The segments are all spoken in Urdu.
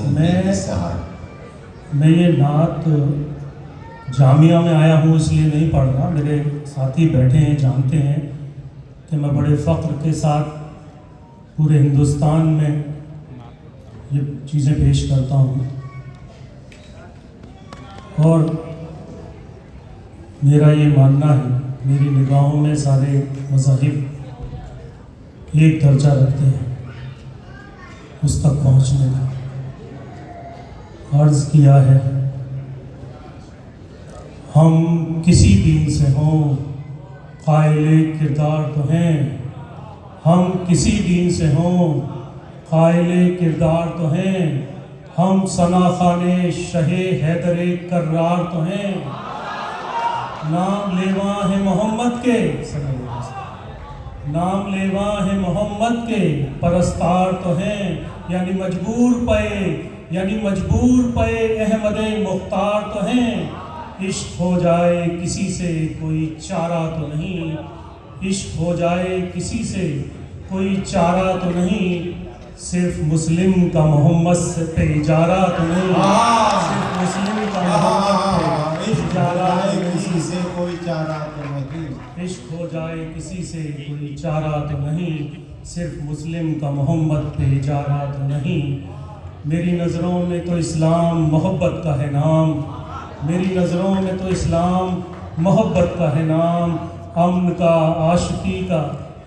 میں کے ساتھ. میں یہ نعت جامعہ میں آیا ہوں اس لیے نہیں پڑھ رہا. میرے ساتھی بیٹھے ہیں جانتے ہیں کہ میں بڑے فخر کے ساتھ پورے ہندوستان میں یہ چیزیں پیش کرتا ہوں، اور میرا یہ ماننا ہے میری نگاہوں میں سارے مذاہب ایک درجہ رکھتے ہیں اس تک پہنچنے کا. عرض کیا ہے ہم کسی دین سے ہوں قائل کردار تو ہیں، ہم کسی دین سے ہوں قائل کردار تو ہیں، ہم ثنا خوان شہ حیدر کرار تو ہیں، نام لیواں ہے محمد کے نام لیواں ہے محمد کے پرستار تو ہیں، یعنی مجبور پے احمد مختار تو ہیں. عشق ہو جائے کسی سے کوئی چارہ تو نہیں، عشق ہو جائے کسی سے کوئی چارہ تو نہیں، صرف مسلم کا محمد پہ اجارہ تو نہیں، صرف مسلم کا محمد پہ اجارہ تو نہیں، کسی سے کوئی چارہ تو نہیں. عشق ہو جائے کسی سے کوئی چارہ تو نہیں، صرف مسلم کا محمد پہ اجارہ تو نہیں. میری نظروں میں تو اسلام محبت کا ہے نام، میری نظروں میں تو اسلام محبت کا ہے نام، امن کا عاشقی کا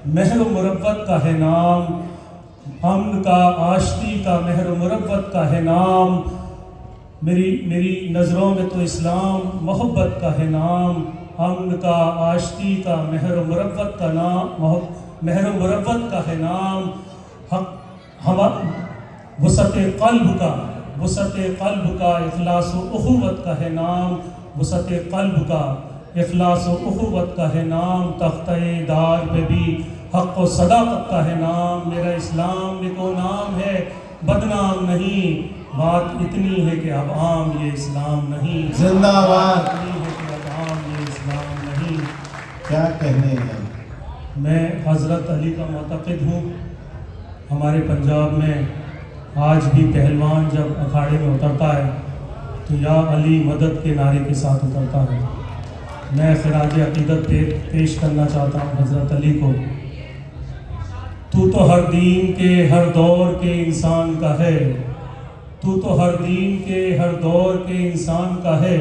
مہر و مروت کا ہے نام، امن کا عاشقی کا مہر و مروت کا ہے نام. میری نظروں میں تو اسلام محبت کا ہے نام، امن کا عاشقی کا مہر و مروت کا نام، مہر و مروت کا ہے نام. وسعت قلب کا اخلاص و اخوت کا ہے نام، وسعت قلب کا اخلاص و اخوت کا ہے نام. تختہ دار پہ بھی حق و صداقت کا ہے نام. میرا اسلام نکو نام ہے بدنام نہیں، بات اتنی ہے کہ اب عام یہ اسلام نہیں. زندہ باد. اتنی ہے کہ اب عام یہ اسلام نہیں. کیا کہنے ہیں. میں حضرت علی کا معتقد ہوں. ہمارے پنجاب میں آج بھی پہلوان جب اکھاڑے میں اترتا ہے تو یا علی مدد کے نعرے کے ساتھ اترتا ہے. میں خراج عقیدت پیش کرنا چاہتا ہوں حضرت علی کو. تو تو ہر دین کے ہر دور کے انسان کا ہے، تو تو ہر دین کے ہر دور کے انسان کا ہے،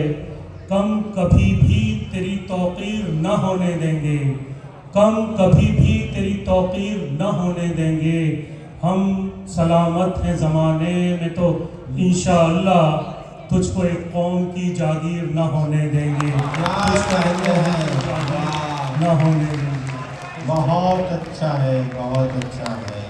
کم کبھی بھی تیری توقیر نہ ہونے دیں گے، کم کبھی بھی تیری توقیر نہ ہونے دیں گے. ہم سلامت ہیں زمانے میں تو انشاءاللہ تجھ کو ایک قوم کی جاگیر نہ ہونے دیں گے، نہ ہونے دیں گے. بہت اچھا ہے، بہت اچھا ہے.